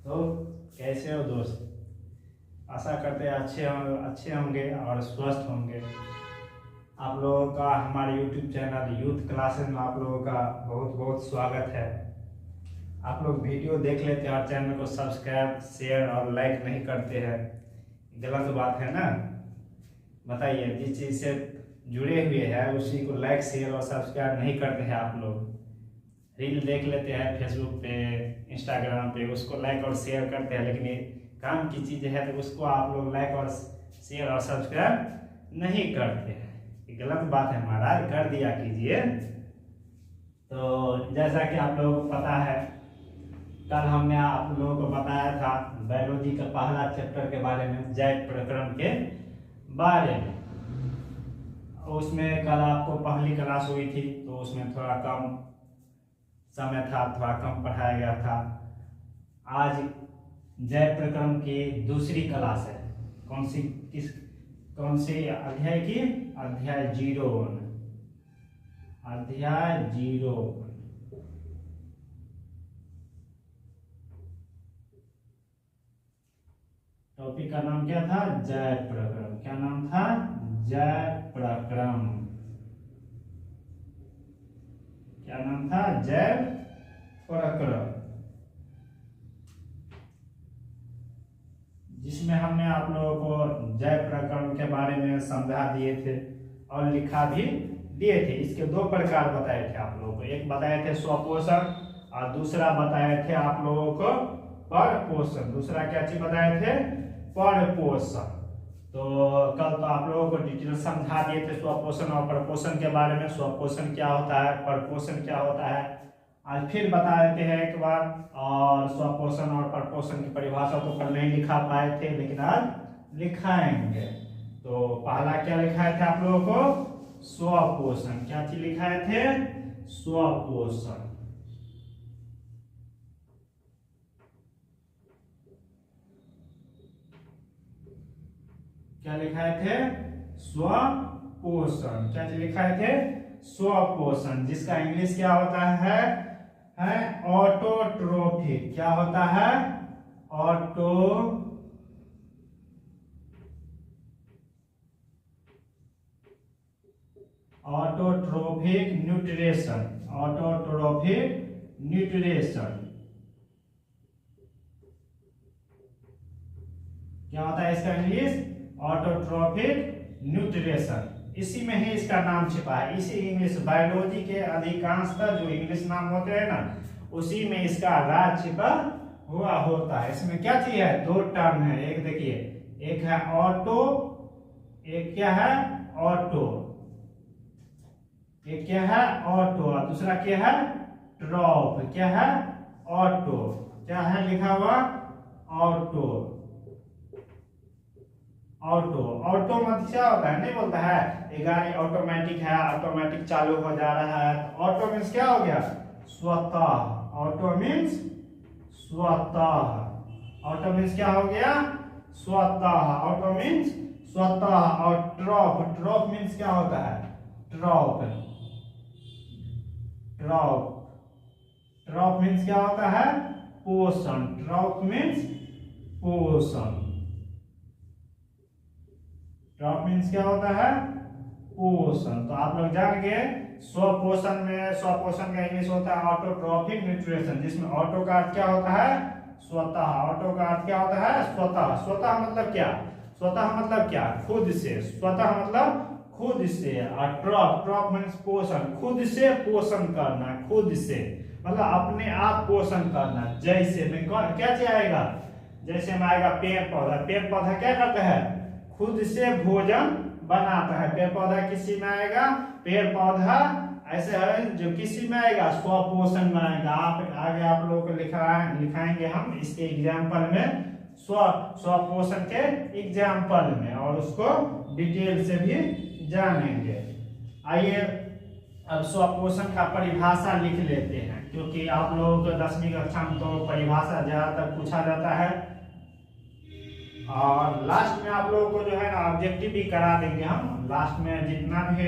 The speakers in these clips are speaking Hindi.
तो कैसे हो दोस्त। आशा करते हैं अच्छे होंगे और स्वस्थ होंगे। आप लोगों का हमारे YouTube चैनल यूथ क्लासेस में आप लोगों का बहुत बहुत स्वागत है। आप लोग वीडियो देख लेते हैं और चैनल को सब्सक्राइब शेयर और लाइक नहीं करते हैं, गलत बात है ना। बताइए, जिस चीज़ से जुड़े हुए हैं उसी को लाइक शेयर और सब्सक्राइब नहीं करते हैं। आप लोग रील देख लेते हैं फेसबुक पे इंस्टाग्राम पे, उसको लाइक और शेयर करते हैं, लेकिन ये काम की चीज़ है तो उसको आप लोग लाइक और शेयर और सब्सक्राइब नहीं करते हैं। ये गलत बात है महाराज, कर दिया कीजिए। तो जैसा कि आप लोगों को पता है, कल हमने आप लोगों को बताया था बायोलॉजी का पहला चैप्टर के बारे में, जैव प्रक्रम के बारे में। उसमें कल आपको पहली क्लास हुई थी तो उसमें थोड़ा कम समय था, थोड़ा कम पढ़ाया गया था। आज जैव प्रक्रम की दूसरी क्लास है। कौन सी अध्याय की? अध्याय 01। अध्याय 01। टॉपिक का नाम क्या था? जैव प्रक्रम। क्या नाम था? जैव प्रक्रम। क्या नाम था? जैव प्रक्रम, जिसमें हमने आप लोगों को जैव प्रक्रम के बारे में समझा दिए थे और लिखा भी दिए थे। इसके दो प्रकार बताए थे आप लोगों को। एक बताए थे स्वपोषण और दूसरा बताए थे आप लोगों को परपोषण। दूसरा क्या चीज बताए थे? परपोषण। तो कल तो आप लोगों को डिटेल समझा दिए थे स्वपोषण और परपोषण के बारे में। स्वपोषण क्या होता है, परपोषण क्या होता है, आज फिर बता देते हैं एक बार। और स्वपोषण और परपोषण की परिभाषा तो कल नहीं लिखा पाए थे, लेकिन आज लिखाएंगे। तो पहला क्या लिखाए थे आप लोगों को? स्वपोषण। क्या चीज लिखाए थे? स्वपोषण। क्या लिखाए थे? स्वपोषण। क्या चीज लिखाए थे? स्वपोषण, जिसका इंग्लिश क्या होता है ऑटोट्रोफिक। क्या होता है? Autotrophic nutrition. ऑटोट्रोफिक न्यूट्रिशन क्या होता है इसका इंग्लिश? Autotrophic nutrition. इसी में ही इसका नाम छिपा है। इसी इंग्लिश बायोलॉजी के अधिकांशतः जो इंग्लिश नाम होते हैं ना, उसी में इसका राज छिपा हुआ होता है। इसमें क्या चीज है? दो टर्म है। एक देखिए, एक है ऑटो, एक क्या है? ऑटो। एक क्या है? ऑटो, और दूसरा क्या है? ट्रॉप। क्या है? ऑटो। क्या है लिखा हुआ? ऑटो। ऑटो। ऑटो मतलब क्या होता है? नहीं बोलता है ये गाड़ी ऑटोमेटिक है, ऑटोमेटिक चालू हो जा रहा है। तो ऑटो मीन्स क्या हो गया? स्वतः। ऑटो मीन्स स्वतः। ऑटो मीन्स क्या हो गया? स्वतः। ऑटो मीन्स स्वतः। और ट्रॉप, ट्रॉप मीन्स क्या होता है? ट्रॉप। ट्रॉप। ट्रॉप मीन्स क्या होता है? पोषण। ट्रॉप मीन्स पोषण। ट्रॉप मीन्स क्या होता है? पोषण। तो आप लोग जान गए स्वपोषण में, स्वपोषण का इंग्लिश होता है ऑटोट्रोफिक न्यूट्रिशन, जिसमें ऑटो का अर्थ क्या होता है? स्वतः। ऑटो का अर्थ क्या होता है? स्वतः। स्वतः मतलब क्या? स्वतः मतलब क्या? खुद से। स्वतः मतलब खुद से। और ट्रॉप, ट्रॉप मीन्स पोषण। खुद से पोषण करना, खुद से मतलब अपने आप पोषण करना। जैसे में क्या चाहिए आएगा? जैसे में आएगा पेड़ पौधा। पेड़ पौधा क्या करता है? खुद से भोजन बनाता है। पेड़ पौधा किसी में आएगा? पेड़ पौधा ऐसे है जो किसी में आएगा? स्वपोषण में आएगा। आप आगे आप लोगों को लिखाएंगे हम इसके एग्जाम्पल में, स्वपोषण के एग्जाम्पल में, और उसको डिटेल से भी जानेंगे। आइए अब स्वपोषण का परिभाषा लिख लेते हैं, क्योंकि आप लोगों को 10वीं कक्षा में तो परिभाषा ज्यादातर पूछा जाता है। और लास्ट में आप लोगों को जो है ना ऑब्जेक्टिव भी करा देंगे हम। लास्ट में जितना भी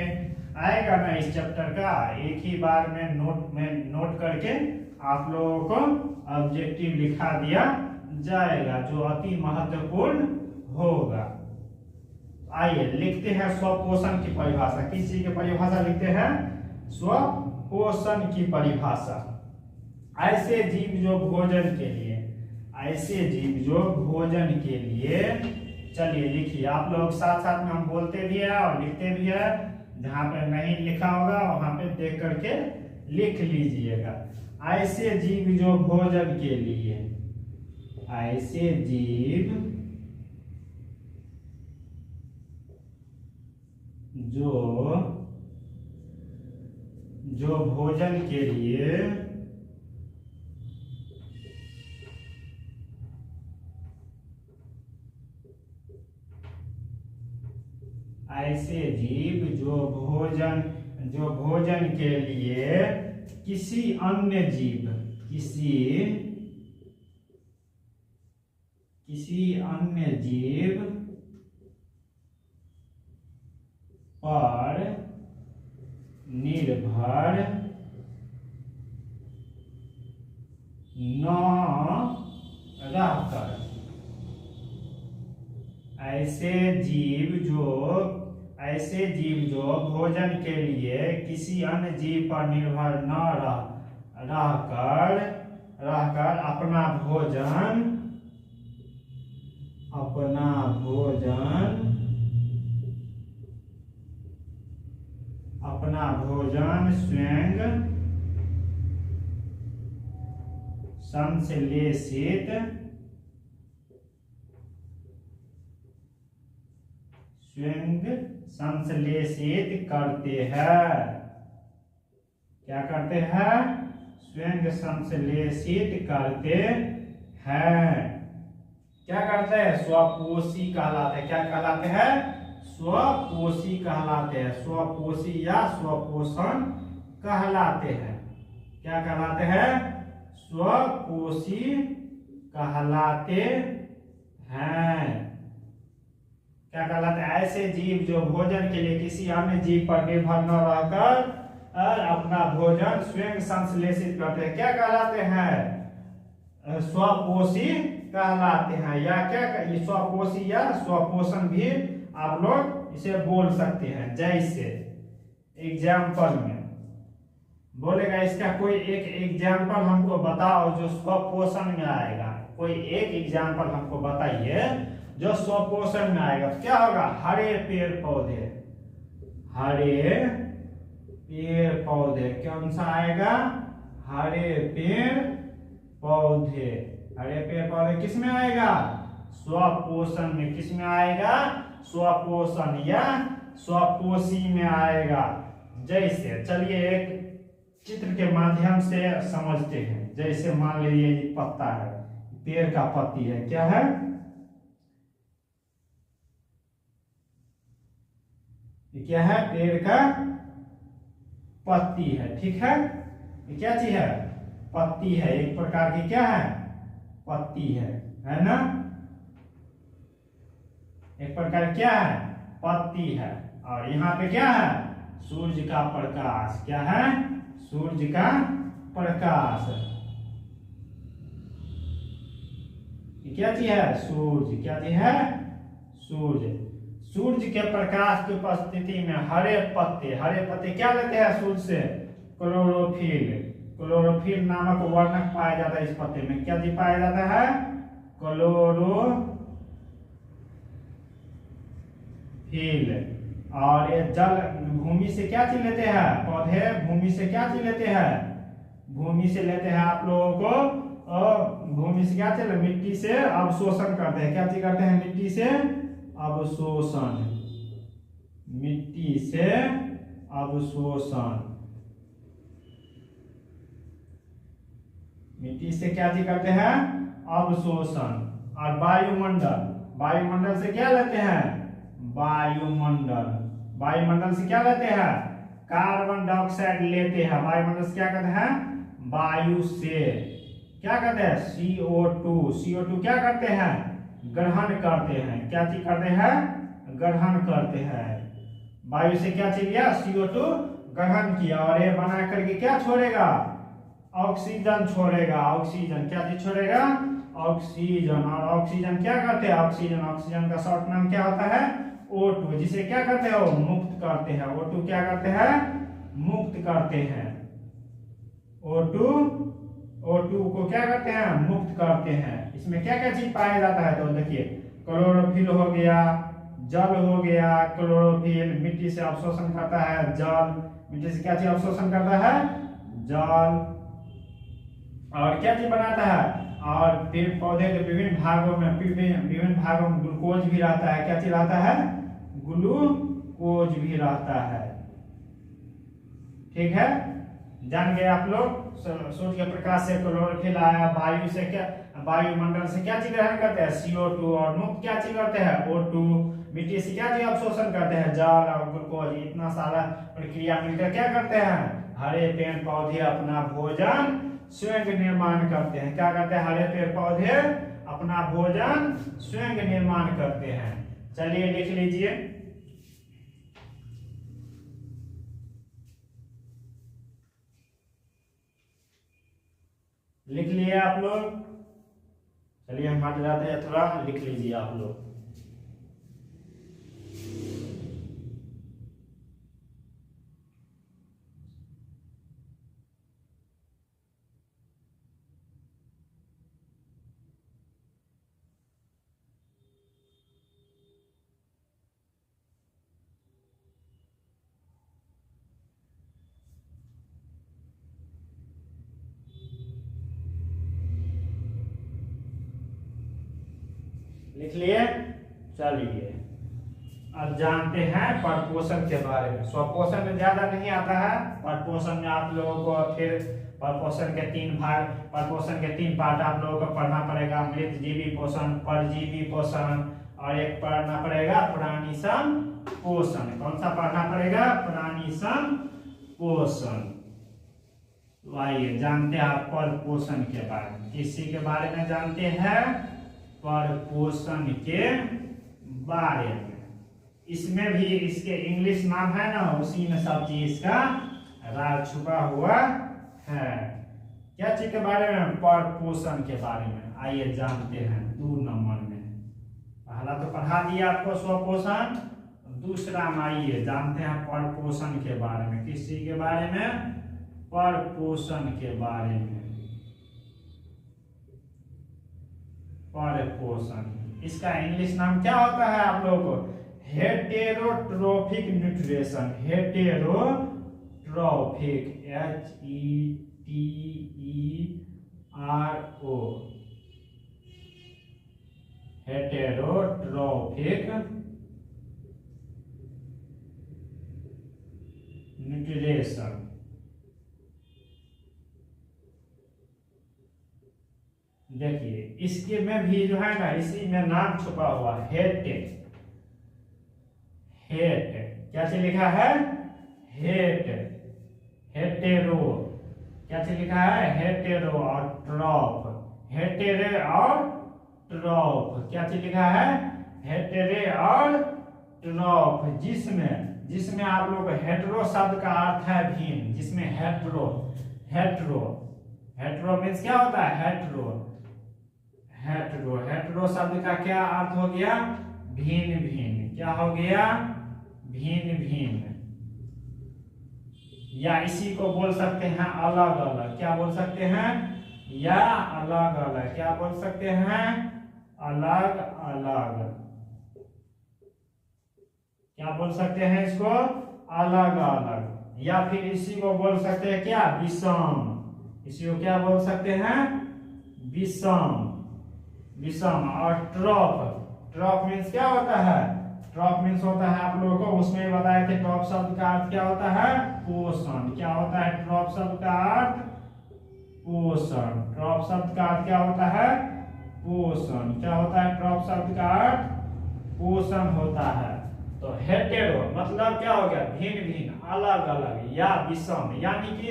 आएगा ना इस चैप्टर का, एक ही बार में नोट करके आप लोगों को ऑब्जेक्टिव लिखा दिया जाएगा, जो अति महत्वपूर्ण होगा। आइए लिखते हैं स्वपोषण की परिभाषा। किस चीज की परिभाषा लिखते हैं? स्वपोषण की परिभाषा। ऐसे जीव जो भोजन के लिए, ऐसे जीव जो भोजन के लिए, चलिए लिखिए आप लोग, साथ साथ में हम बोलते भी है और लिखते भी है। जहां पे नहीं लिखा होगा वहां पे देख करके लिख लीजिएगा। ऐसे जीव जो भोजन के लिए, ऐसे जीव जो भोजन के लिए ऐसे जीव जो भोजन के लिए किसी अन्य जीव पर निर्भर न रहकर, ऐसे जीव जो भोजन के लिए किसी अन्य जीव पर निर्भर न रहकर अपना भोजन स्वयं संश्लेषित करते हैं। क्या करते हैं? स्वयं संश्लेषित करते हैं। क्या करते हैं? स्वपोषी कहलाते हैं। क्या कहलाते हैं? स्वपोषी कहलाते हैं। स्वपोषी या स्वपोषण कहलाते हैं। क्या कहलाते हैं? स्वपोषी कहलाते हैं। क्या कहलाते हैं? ऐसे जीव जो भोजन के लिए किसी अन्य जीव पर निर्भर न रहकर और अपना भोजन स्वयं संश्लेषित करते हैं। क्या कहलाते हैं? स्वपोषी कहलाते हैं। या क्या स्वपोषी या स्वपोषण भी आप लोग इसे बोल सकते हैं। जैसे एग्जाम्पल में बोलेगा, इसका कोई एक एग्जाम्पल हमको बताओ जो स्वपोषण में आएगा। कोई एक एग्जाम्पल हमको बताइए जो स्वपोषण में आएगा। क्या होगा? हरे पेड़ पौधे। हरे पेड़ पौधे कौन सा आएगा? हरे पेड़ पौधे। हरे पेड़ पौधे किस में आएगा? स्वपोषण में। किस में आएगा? स्वपोषण या स्वपोषी में आएगा। जैसे चलिए एक चित्र के माध्यम से समझते हैं। जैसे मान लीजिए ये पत्ता है, पेड़ का पत्ती है। क्या है? ये क्या है? पेड़ का पत्ती है। ठीक है, ये क्या चीज है? पत्ती है। एक प्रकार की क्या है? पत्ती है ना? एक प्रकार क्या है? पत्ती है। और यहाँ पे क्या है? सूर्य का प्रकाश। क्या है? सूर्य का प्रकाश। ये क्या चीज है? सूर्य। क्या चीज है? सूर्य। सूर्य के प्रकाश की उपस्थिति में हरे पत्ते क्या लेते हैं सूर्य से? क्लोरोफिल। क्लोरोफिल नामक वर्णक पाया जाता है इस पत्ते में। क्या चीज पाया जाता है? क्लोरोफिल। और ये जल भूमि से क्या चीज लेते हैं? पौधे भूमि से क्या चीज लेते हैं? भूमि से लेते हैं आप लोगों को। और भूमि से क्या चीज? मिट्टी से अवशोषण करते हैं। क्या चीज करते हैं? मिट्टी से अवशोषण। मिट्टी से अवशोषण। मिट्टी से क्या चीज करते हैं? अवशोषण। और वायुमंडल से क्या लेते हैं? वायुमंडल से क्या लेते हैं? कार्बन डाइऑक्साइड लेते हैं। वायुमंडल से क्या करते हैं? वायु से क्या करते हैं? CO2 क्या करते हैं? ग्रहण करते हैं। क्या चीज करते हैं? ग्रहण करते हैं। वायु से क्या चीज लिया? CO2 ग्रहण किया और ये बना करके क्या छोड़ेगा? ऑक्सीजन छोड़ेगा। ऑक्सीजन क्या चीज छोड़ेगा? ऑक्सीजन। और ऑक्सीजन क्या करते हैं, ऑक्सीजन का शॉर्ट नाम क्या होता है, O2, जिसे क्या करते हैं, वो मुक्त करते हैं। O2 क्या करते हैं, मुक्त करते हैं। O2 को क्या करते हैं, मुक्त करते हैं। इसमें क्या क्या चीज पाया जाता है, तो देखिए क्लोरोफिल हो गया, जल हो गया, क्लोरोफिल मिट्टी से अवशोषण करता है, जल मिट्टी से क्या चीज अवशोषण करता है, जल। और क्या चीज बनाता है, और पेड़ पौधे के विभिन्न भागों में ग्लूकोज भी रहता है। क्या चीज रहता है, ग्लूकोज भी रहता है। ठीक है, जान गए आप लोग। सूर्य के प्रकाश से क्लोरोफिल आया, वायु से क्या, वायुमंडल से क्या चीज ग्रहण करते हैं, CO2, और मुक्त क्या चीज करते हैं, O2। मिट्टी से क्या चीज अवशोषण करते हैं, जल और ग्लूकोज। इतना सारा प्रक्रिया मिलकर क्या करते हैं, हरे पेड़ पौधे अपना भोजन स्वयं निर्माण करते हैं। क्या करते हैं, हरे पेड़ पौधे अपना भोजन स्वयं निर्माण करते हैं। चलिए लिख लीजिए, लिख लिए आप लोग। चलिए हम हट जाते हैं थोड़ा, लिख लीजिए आप लोग। लिख लिए, चलिए अब जानते हैं परपोषण के बारे में। स्वपोषण में ज्यादा नहीं आता है, परपोषण में आप लोगों को फिर परपोषण के 3 भाग, परपोषण के 3 पार्ट आप लोगों को पढ़ना पड़ेगा। मृत जीवी पोषण, परजीवी पोषण, और एक पढ़ना पड़ेगा प्राणी संपोषण। कौन सा पढ़ना पड़ेगा, प्राणी संपोषण। तो आइए जानते हैं परपोषण के बारे में। किसी के बारे में जानते हैं, परपोषण के बारे में। इसमें भी इसके इंग्लिश नाम है ना, उसी में सब चीज का राज छुपा हुआ है। क्या चीज के बारे में, परपोषण के बारे में। आइए जानते हैं 2 नंबर में। पहला तो पढ़ा दिया आपको स्वपोषण, दूसरा में आइए जानते हैं परपोषण के बारे में। किसी के बारे में, परपोषण के बारे में। परपोषण, इसका इंग्लिश नाम क्या होता है आप लोगों को, heterotrophic nutrition. Heterotrophic, HETERO, heterotrophic nutrition. देखिए इसके में भी जो है ना, इसी में नाम छुपा हुआ है, हेट। क्या चीज लिखा है, हेट, हेटेरो। क्या चीज लिखा है, हेटेरो, और ट्रॉफ, हेटेरे और ट्रॉफ। क्या चीज लिखा है, हेटेरे और ट्रॉफ। जिसमें आप लोग हेटेरो शब्द का अर्थ है भिन्न, जिसमें हेटेरो मीन्स क्या होता है, हेटेरो शब्द का क्या अर्थ हो गया, भिन्न भिन्न। क्या हो गया, भिन्न भिन्न। या इसी को बोल सकते हैं अलग अलग। क्या बोल सकते हैं, या अलग अलग। क्या बोल सकते हैं, अलग अलग। क्या बोल सकते हैं इसको, अलग अलग। या फिर इसी को बोल सकते हैं क्या, विषम। इसी को क्या बोल सकते हैं, विषम। और ट्रॉफ मीन्स क्या होता है, ट्रॉफ मीन्स होता है आप लोगों को उसमें बताए थे, ट्रॉफ शब्द का अर्थ क्या होता है, पोषण। क्या होता है ट्रॉफ शब्द का अर्थ, पोषण। ट्रॉफ शब्द का अर्थ क्या होता है, पोषण। क्या होता है ट्रॉफ शब्द का अर्थ, पोषण होता है। तो हेटेरो मतलब क्या हो गया, भिन्न भिन्न, अलग अलग, या विषम यानी कि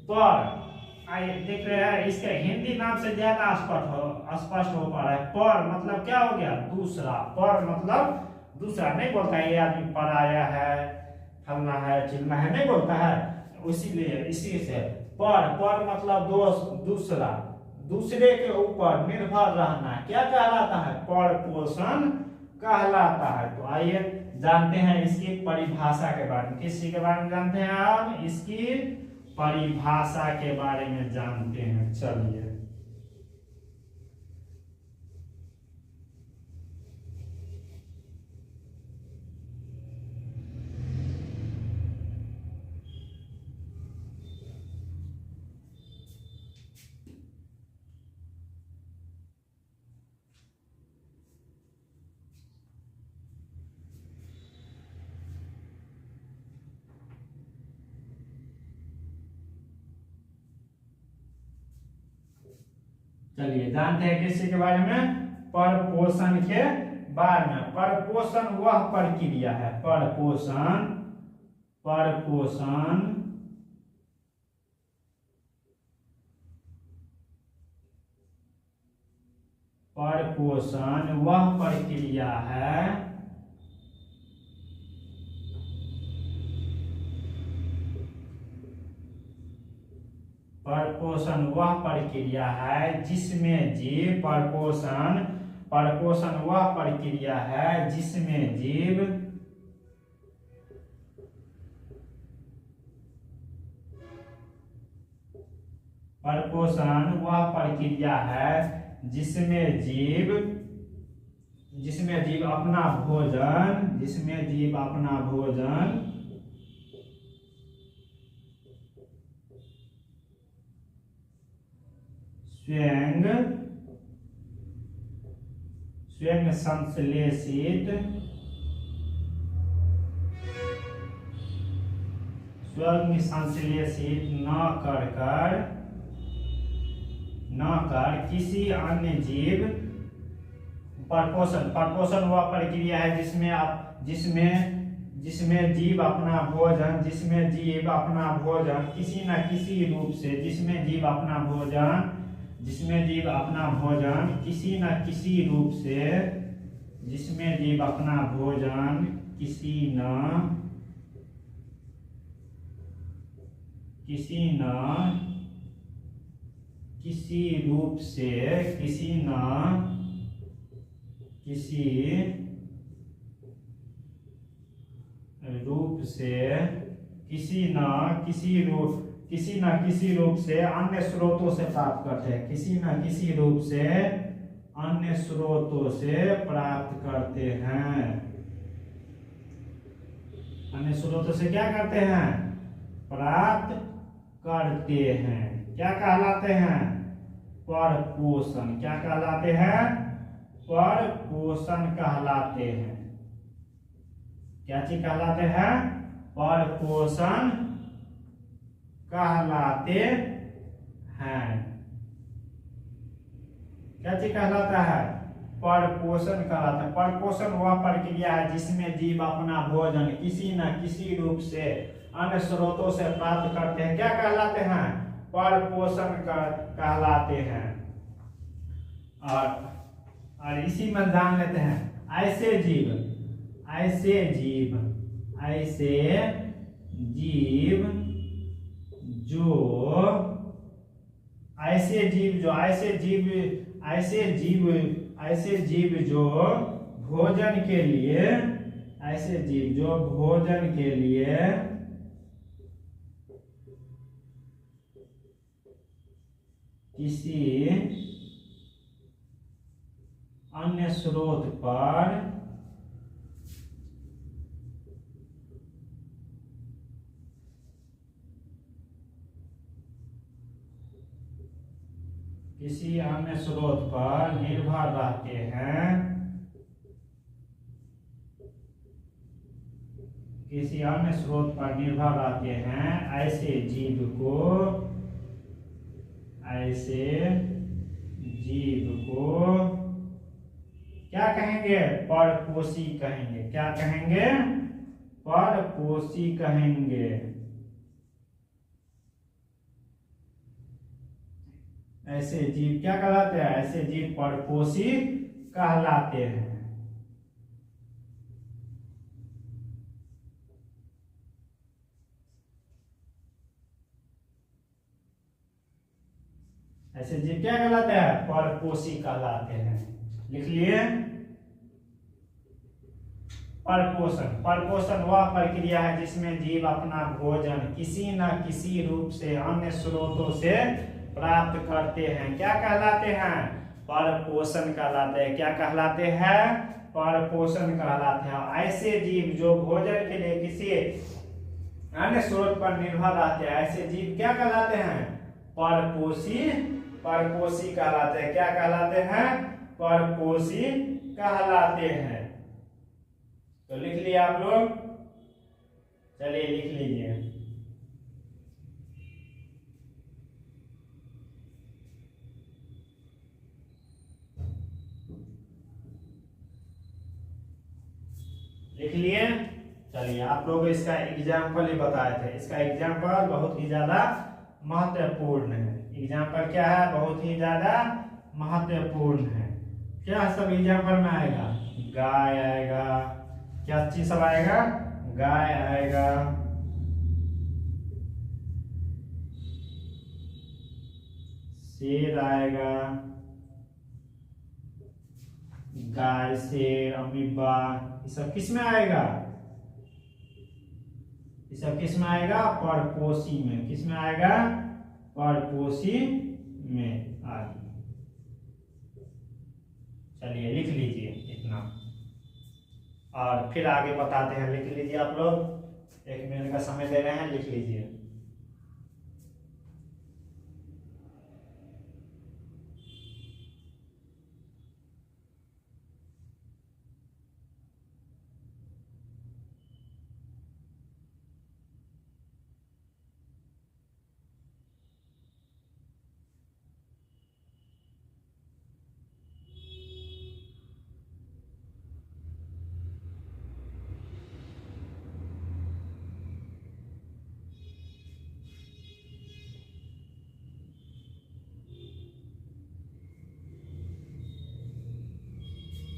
पर। देख रहे हैं इसके हिंदी नाम से ज्यादा स्पष्ट हो पा रहा है। पर मतलब क्या हो गया, दूसरा। पर मतलब दूसरा, नहीं बोलता है ये आदमी पर आया है, फलना है, चिलना है, नहीं बोलता है। इसीलिए इसी से पर मतलब दूसरा, दूसरे के ऊपर निर्भर रहना क्या कहलाता है? परपोषण कहलाता है। तो आइए जानते हैं इसकी परिभाषा के बारे में। किस चीज के बारे में जानते हैं आप? इसकी परिभाषा के बारे में जानते हैं। चलिए, जानते हैं किसी के बारे में? परपोषण के बारे में। परपोषण वह प्रक्रिया है, परपोषण परपोषण परपोषण वह प्रक्रिया है परपोषण वह प्रक्रिया है जिसमें जीव परपोषण वह प्रक्रिया है जिसमें जीव परपोषण वह प्रक्रिया है जिसमें जीव अपना भोजन स्वयं संश्लेषित न कर किसी अन्य जीव परपोषण वह प्रक्रिया है जिसमें जीव अपना भोजन किसी न किसी रूप से जिसमें जीव अपना भोजन किसी न किसी रूप से अन्य स्रोतों से प्राप्त करते हैं। किसी न किसी रूप से अन्य स्रोतों से प्राप्त करते हैं। अन्य स्रोतों से क्या करते हैं? प्राप्त करते हैं। क्या कहलाते हैं? परपोषण। क्या कहलाते हैं? परपोषण कहलाते हैं। क्या चीज कहलाते हैं? परपोषण कहलाते हैं। क्या चीज कहलाता है? परपोषण कहलाता है। परपोषण वह प्रक्रिया है जिसमें जीव अपना भोजन किसी न किसी रूप से अन्य स्रोतों से प्राप्त करते हैं। क्या कहलाते हैं? परपोषण कहलाते हैं। और इसी में जान लेते हैं ऐसे जीव जो भोजन के लिए किसी अन्य स्रोत पर निर्भर रहते हैं। ऐसे जीव को क्या कहेंगे? परपोषी कहेंगे। क्या कहेंगे? परपोषी कहेंगे। ऐसे जीव क्या कहलाते हैं? ऐसे जीव परपोषी कहलाते हैं। ऐसे जीव क्या कहलाते हैं? परपोषी कहलाते हैं। लिख लिए। परपोषण, परपोषण वह प्रक्रिया है जिसमें जीव अपना भोजन किसी न किसी रूप से अन्य स्रोतों से प्राप्त करते हैं। क्या कहलाते हैं? परपोषण कहलाते हैं। क्या कहलाते हैं? परपोषण कहलाते हैं। ऐसे जीव जो भोजन के लिए किसी अन्य स्रोत पर निर्भर रहते हैं, ऐसे जीव क्या कहलाते हैं? परपोषी, परपोषी कहलाते हैं। क्या कहलाते हैं? परपोषी कहलाते हैं। तो लिख लिया आप लोग? चलिए लिख लीजिए। लिख लिए? चलिए आप लोग इसका एग्जाम्पल ही बताए थे। इसका एग्जाम्पल बहुत ही ज्यादा महत्वपूर्ण है। एग्जाम्पल क्या है? बहुत ही ज्यादा महत्वपूर्ण है। क्या सब एग्जाम्पल में आएगा? गाय आएगा, क्या चीज सब आएगा? गाय आएगा, शेर आएगा, गाय, शेर, अमीबा, ये सब किस में आएगा? ये सब किस में आएगा? परपोषी में। किस में आएगा? परपोषी में आगे। चलिए लिख लीजिए इतना, और फिर आगे बताते हैं। लिख लीजिए आप लोग, 1 मिनट का समय दे रहे हैं, लिख लीजिए।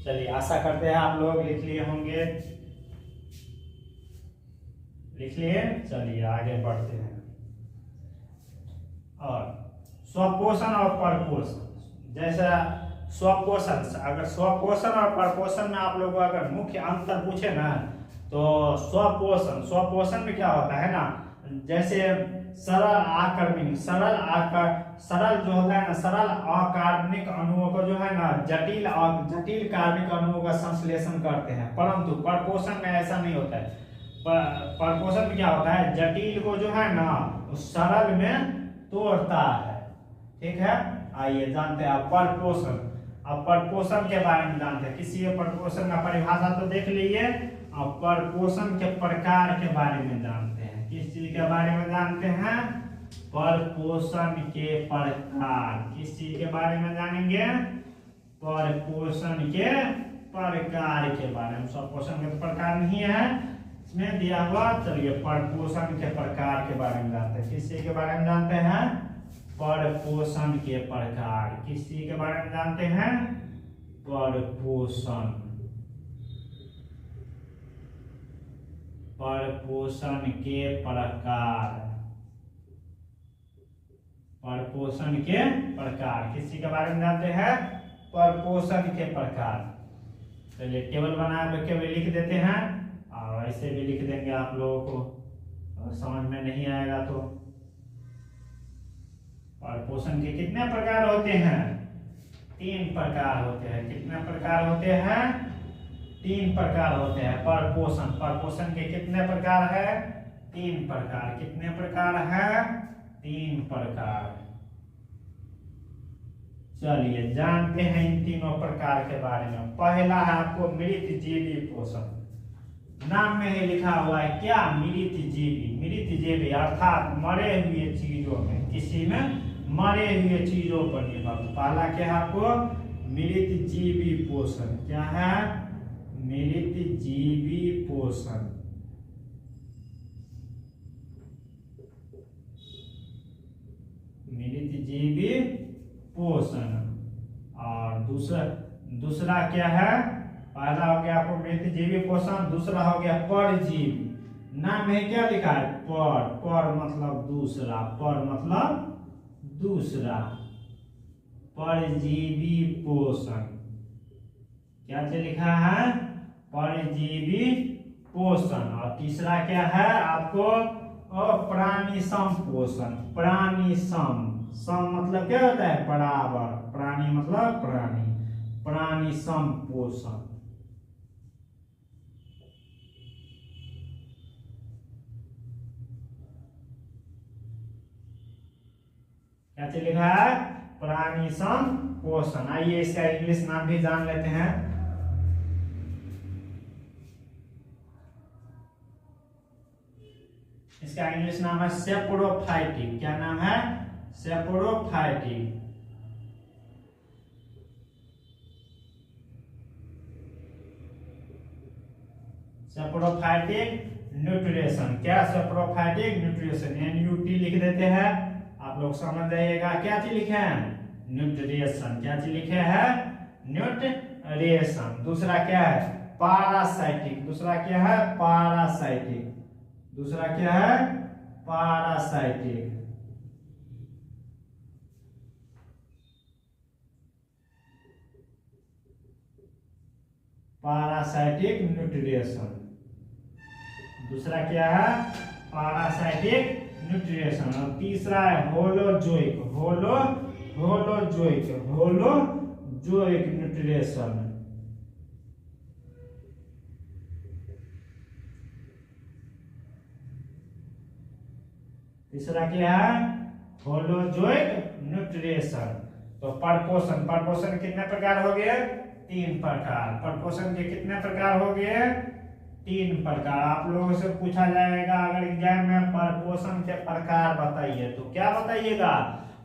चलिए आशा करते हैं आप लोग लिख लिए होंगे। लिख लिए? चलिए आगे बढ़ते हैं। और स्वपोषण और परपोषण, जैसा स्वपोषण, अगर स्वपोषण और परपोषण में आप लोगों को अगर मुख्य अंतर पूछे ना, तो स्वपोषण, स्वपोषण में क्या होता है ना, जैसे सरल आकर्मिक, सरल जो होता है ना, सरल अकार्बनिक अणुओं को जो है ना जटिल कार्बनिक अणुओं का संश्लेषण करते हैं, परंतु परपोषण में ऐसा नहीं होता है। परपोषण में क्या होता है? जटिल को जो है ना सरल में तोड़ता है। ठीक है, आइए जानते हैं परपोषण। अब परपोषण के बारे में जानते हैं। किसी परपोषण का परिभाषा तो देख लीजिए, अब परपोषण के प्रकार के बारे में जानते हैं। किस चीज के बारे में जानते हैं? परपोषण के प्रकार। किस चीज के बारे में जानेंगे? परपोषण के प्रकार के बारे में। स्वपोषण के प्रकार नहीं है इसमें दिया हुआ। चलिए परपोषण के प्रकार के बारे में जानते हैं। किस चीज के बारे में जानते हैं? परपोषण के प्रकार। किस चीज के बारे में जानते हैं? परपोषण, परपोषण के प्रकार। परपोषण के प्रकार किस चीज के बारे में जानते हैं? परपोषण के प्रकार। चलिए टेबल बना के लिख देते हैं, और ऐसे भी लिख देंगे आप लोगों को, और समझ में नहीं आएगा तो। परपोषण के कितने प्रकार होते हैं? 3 प्रकार होते हैं। कितने प्रकार होते हैं? 3 प्रकार होते हैं। परपोषण, परपोषण के कितने प्रकार है? 3 प्रकार। कितने प्रकार है? 3 प्रकार। चलिए जानते हैं इन तीनों प्रकार के बारे में। पहला है आपको मृत जीवी पोषण। नाम में ही लिखा हुआ है क्या? मृत जीवी। मृत जीवी अर्थात मरे हुए चीजों में, किसी में मरे हुए चीजों पर निर्भर। पहला क्या है आपको? मृत जीवी पोषण। क्या है? मृत जीवी पोषण। मृत जीवी पोषण। और दूसरा क्या है? पहला हो गया आपको मृत जीवी पोषण, दूसरा हो गया परजीवी। नाम में क्या लिखा है? पर मतलब दूसरा, पर मतलब दूसरा। परजीवी पोषण। क्या चीज लिखा है? परजीवी पोषण। और तीसरा क्या है आपको? प्राणी सम पोषण। प्राणी सम, सम मतलब क्या होता है? बराबर। प्राणी मतलब प्राणी, प्राणी सम पोषण। क्या चीज लिखा है? प्राणी सम पोषण। आइए इसका इंग्लिश नाम भी जान लेते हैं। इसका इंग्लिश नाम है सेपोरोफाइटिक। क्या नाम है? सेपोरोफाइटिक। सेपोरोफाइटिक न्यूट्रिशन। क्या? सेपोरोफाइटिक न्यूट्रिशन, NUT लिख देते हैं, आप लोग समझ जाइएगा। क्या चीज लिखे हैं? न्यूट्रिशन। क्या चीज लिखे हैं? न्यूट्रिशन। दूसरा क्या है? पारासाइटिक। दूसरा क्या है? पारासाइटिक। दूसरा क्या है? पारासाइटिक। Parasitic nutrition. दूसरा क्या है? Parasitic nutrition. और तीसरा है होलोजोइक। Holozoic nutrition. तीसरा क्या है? Holozoic nutrition. तो परपोषण, परपोषण कितने प्रकार हो गए? 3 प्रकार। परपोषण के कितने प्रकार हो गए? 3 प्रकार। आप लोगों से पूछा जाएगा अगर एग्जाम में परपोषण के प्रकार बताइए, तो क्या बताइएगा?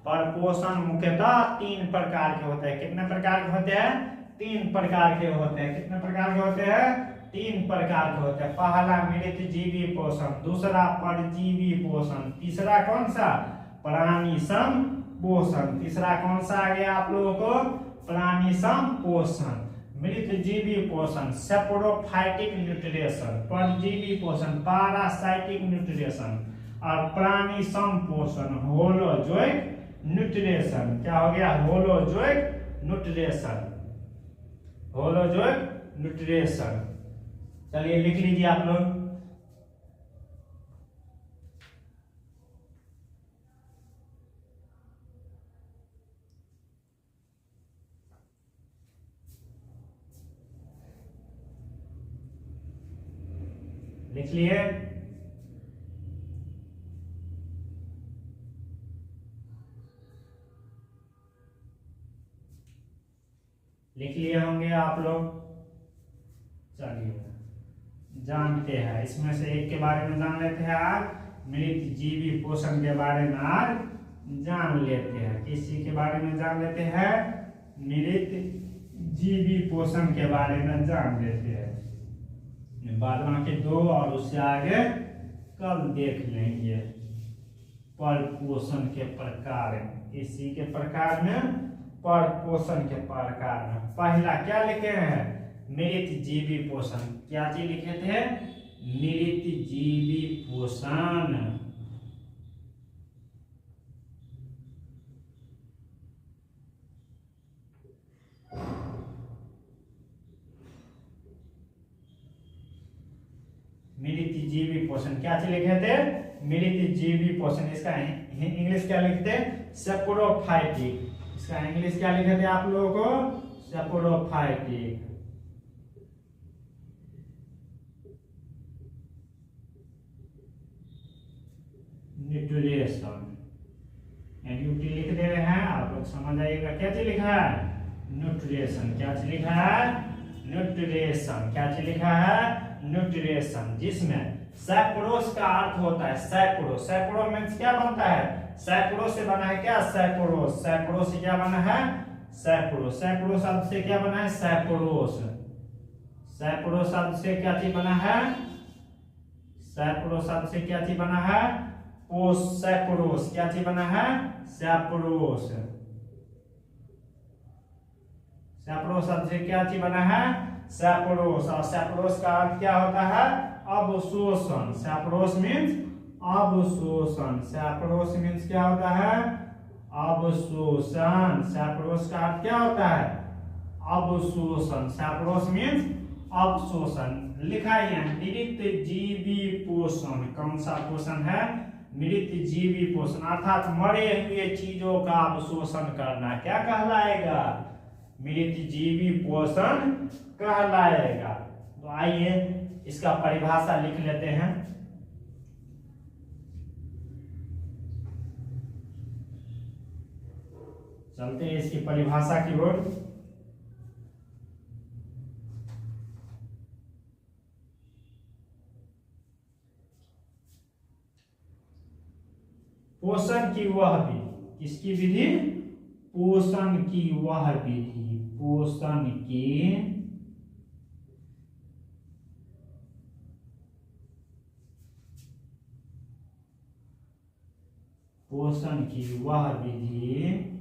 परपोषण मुख्यतः 3 प्रकार के होते हैं। कितने प्रकार के होते हैं? 3 प्रकार के होते हैं। कितने प्रकार के होते हैं? 3 प्रकार के होते हैं। पहला मृतजीवी पोषण, दूसरा परजीवी पोषण, तीसरा कौन सा? प्राणी सम पोषण। तीसरा कौन सा आ गया आप लोगों को? प्राणी सम पोषण। मृतजीवी पोषण सेपोरोफाइटिक न्यूट्रिशन, परजीवी पोषण पारासाइटिक न्यूट्रिशन, और प्राणी सम पोषण होलोजोइक न्यूट्रिशन। क्या हो गया? Holozoic nutrition. Holozoic nutrition. चलिए लिख लीजिए आप लोग। लिख लिए? लिख लिए होंगे आप लोग। चलिए जानते हैं, इसमें से एक के बारे में जान लेते हैं आज। मृतजीवी पोषण के बारे में आज जान लेते हैं। किसी के बारे में जान लेते हैं? मृतजीवी पोषण के बारे में जान लेते हैं। बाद बाकी 2 और उससे आगे कल देख लेंगे। परपोषण के प्रकार, इसी के प्रकार में परपोषण के प्रकार में पहला क्या लिखे हैं? मृतजीवी पोषण। क्या चीज लिखे थे? मृतजीवी पोषण। मृतजीवी पोषण क्या चीज लिखे थे? मृतजीवी पोषण। इसका इंग्लिश क्या लिखते? सेपोरोफाइटिक। इसका इंग्लिश क्या लिखे थे आप लोगों को? सेपोरोफाइटिक। न्यूट्रिशन, NUT लिख दे रहे हैं, आप लोग समझ आइएगा। क्या चीज लिखा है? न्यूट्रिशन। क्या चीज लिखा है? न्यूट्रिशन। क्या चीज लिखा है? न्यूट्रिशन। जिसमें सैपोरोस का अर्थ होता है सैपोरो। सैपोरो मीन्स क्या बनता है? सैपोरो से बना है क्या? सैपोरोस। सैपोरो से क्या बना है? सैपोरो। सैपोरो शब्द से क्या बना है? सैपोरोस। सैपोरो शब्द से क्या चीज बना है? सैपोरो शब्द से क्या चीज बना है? पोस। सैपोरोस। क्या चीज बना है? सैपोरोस। सैपोरोस शब्द से क्या चीज बना है? सैपोरोस। और सैपोरोस का अर्थ क्या होता है? अवशोषण। सैपोरोस मीन्स अवशोषण। सैपोरोस मीन्स क्या होता है? अवशोषण। सैप्रोस का अर्थ क्या होता है? अवशोषण। सैप्रोस मीन्स अवशोषण। लिखा है मृत जीवी पोषण। कौन सा पोषण है? मृत जीवी पोषण, अर्थात मरे हुए चीजों का अवशोषण करना क्या कहलाएगा? मृत जीवी पोषण कहलाएगा। तो आइए इसका परिभाषा लिख लेते हैं। चलते हैं इसकी परिभाषा की ओर। पोषण की वह विधि। किसकी विधि? पोषण की वह विधि। पोषण की वह विधि।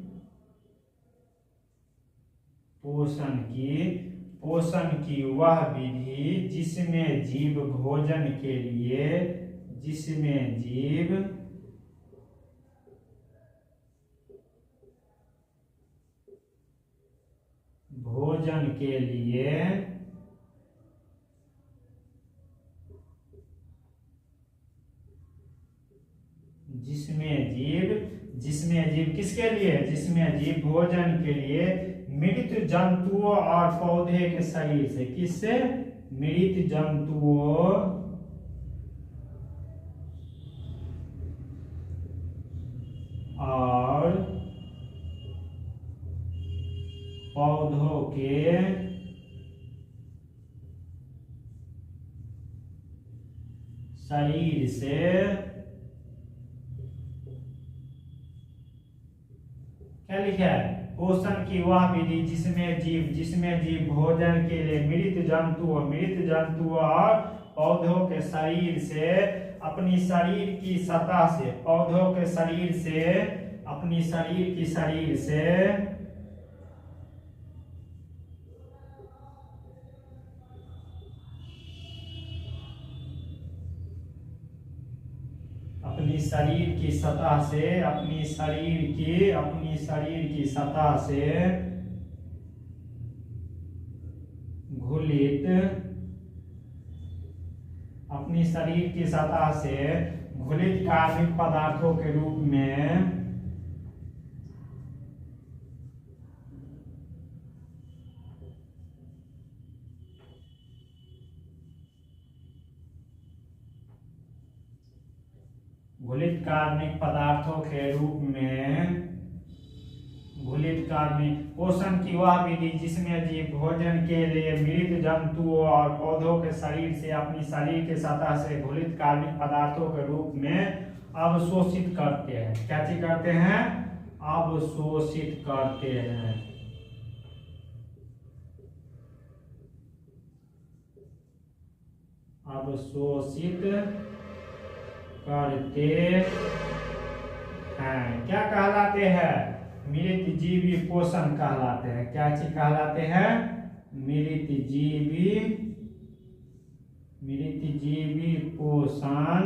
पोषण की वह विधि जिसमें जीव भोजन के लिए जिसमें जीव किसके लिए? जिसमें जीव भोजन के लिए मृत जंतुओं और पौधे के शरीर से। किससे? मृत जंतुओं और पौधों के शरीर से क्या लिखा है? पोषण की वह विधि जिसमें जीव भोजन के लिए मृत जंतुओं और पौधों के शरीर से अपनी शरीर की सतह से अपनी शरीर की सतह से घुलित कार्बनिक पदार्थों के रूप में पोषण की वह विधि जिसमें जीव भोजन के लिए मृत जंतुओं और पौधों के शरीर से अपनी शरीर के सतह से घुलित कार्बनिक पदार्थों के रूप में अवशोषित करते हैं। क्या चीज करते हैं? अवशोषित करते हैं। अवशोषित करते हैं। क्या कहलाते हैं? मृत जीवी पोषण कहलाते हैं। क्या चीज कहलाते हैं? मृत जीवी पोषण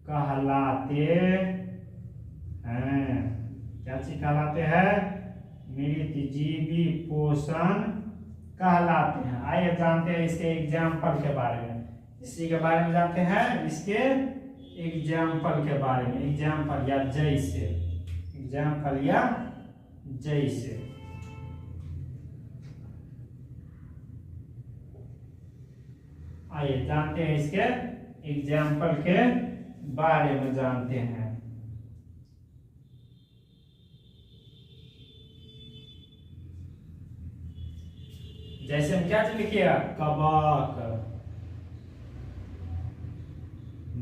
कहलाते हैं। क्या चीज कहलाते हैं? मृत जीवी पोषण कहलाते हैं। आइए जानते हैं इसके एग्जाम्पल के बारे में। इसी के बारे में जानते हैं, इसके एग्जाम्पल के बारे में। एग्जाम्पल या जैसे आइए जानते हैं इसके एग्जाम्पल के बारे में जानते हैं। जैसे हम क्या चीज किया? कवक,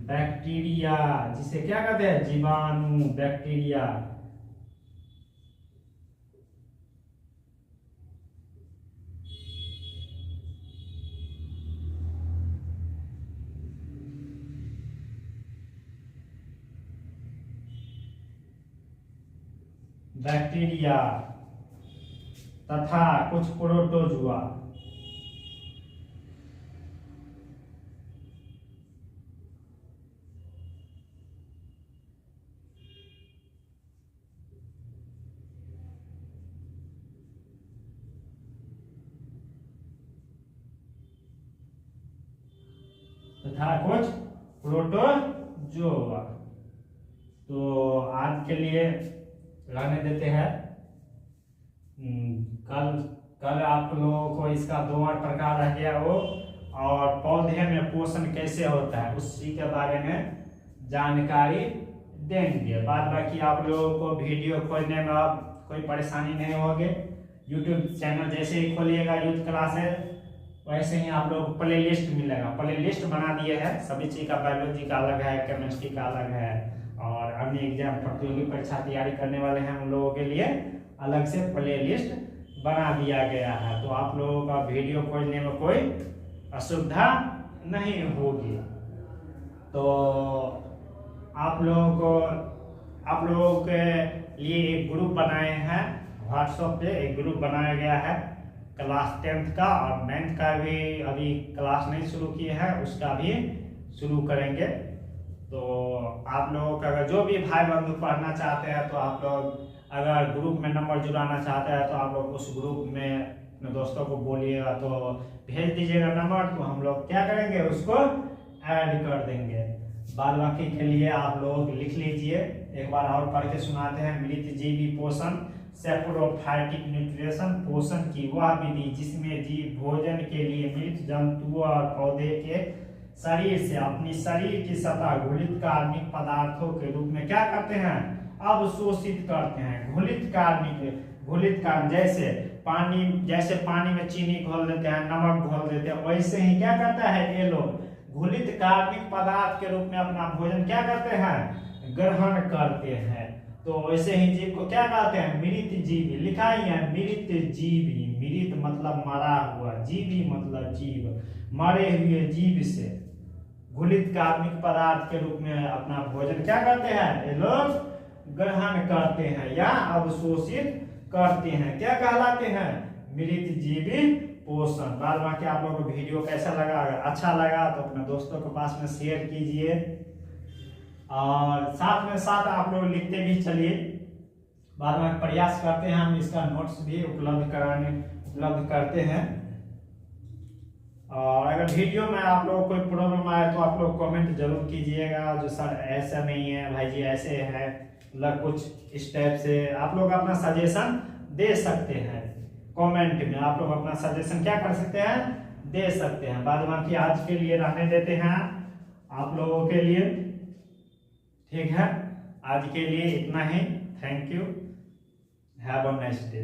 बैक्टीरिया, जिसे क्या कहते हैं? जीवाणु, बैक्टीरिया। तथा कुछ प्रोटोजुआ। था कुछ प्रोटोजोआ। तो आज के लिए रहने देते हैं। कल कल आप लोगों को इसका 2 और प्रकार रह गया वो, और पौधे में पोषण कैसे होता है उसी के बारे में जानकारी देंगे। बाद बाकी आप लोगों को वीडियो खोलने में अब कोई परेशानी नहीं होगी। यूट्यूब चैनल जैसे ही खोलिएगा यूथ क्लासेस, वैसे ही आप लोग प्ले लिस्ट मिलेगा। प्ले लिस्ट बना दिए हैं, सभी चीज़ का, बायोलॉजी का अलग है, केमिस्ट्री का अलग है, और अन्य एग्जाम प्रतियोगी परीक्षा तैयारी करने वाले हैं उन लोगों के लिए अलग से प्ले लिस्ट बना दिया गया है। तो आप लोगों का वीडियो खोजने में कोई असुविधा नहीं होगी। तो आप लोगों के लिए एक ग्रुप बनाए हैं व्हाट्सएप पे, एक ग्रुप बनाया गया है क्लास 10th का, और 9th का भी अभी क्लास नहीं शुरू किए हैं, उसका भी शुरू करेंगे। तो आप लोगों का अगर जो भी भाई बंधु पढ़ना चाहते हैं, तो आप लोग अगर ग्रुप में नंबर जुड़ाना चाहते हैं, तो आप लोग उस ग्रुप में अपने दोस्तों को बोलिएगा, तो भेज दीजिएगा नंबर, तो हम लोग क्या करेंगे, उसको ऐड कर देंगे। बाद बाकी के लिए आप लोग लिख लीजिए, एक बार और पढ़ के सुनाते हैं। मृतजीवी पोषण, सेप्रोफाइटिक न्यूट्रिशन, पोषण की वह विधि जिसमें जीव भोजन के लिए मृत जंतुओं और पौधे के शरीर से अपनी शरीर की सतह घुलित कार्बनिक पदार्थों के रूप में क्या करते हैं, अवशोषित करते हैं। घुलित कार्बन जैसे पानी में चीनी घोल देते हैं, नमक घोल देते हैं, वैसे ही क्या करता है ये लोग घुलित कार्बनिक पदार्थ के रूप में अपना भोजन क्या करते हैं, ग्रहण करते हैं। तो वैसे ही जीव को क्या कहते हैं, मृत जीवी। लिखा ही है मृत जीवी, मृत मतलब मरा हुआ, जीवी मतलब जीव, मरे हुए जीव से घुलित कार्बनिक पदार्थ के रूप में अपना भोजन क्या करते हैं, ये लोग ग्रहण करते हैं या अवशोषित करते हैं। क्या कहलाते हैं, मृत जीवी पोषण। बाद बाकी आप लोगों को वीडियो कैसा लगा, अगर अच्छा लगा तो अपने दोस्तों के पास में शेयर कीजिए, और साथ में साथ आप लोग लिखते भी चलिए। बाद में प्रयास करते हैं हम इसका नोट्स भी उपलब्ध करते हैं। और अगर वीडियो में आप लोग कोई प्रॉब्लम आए तो आप लोग कमेंट जरूर कीजिएगा, जो सर ऐसा नहीं है भाई जी, ऐसे है, मतलब कुछ इस टाइप से आप लोग अपना सजेशन दे सकते हैं। कमेंट में आप लोग अपना सजेशन क्या कर सकते हैं, दे सकते हैं। बाद बाकी आज के लिए रहने देते हैं आप लोगों के लिए, ठीक है। आज के लिए इतना ही। Thank you, have a nice day.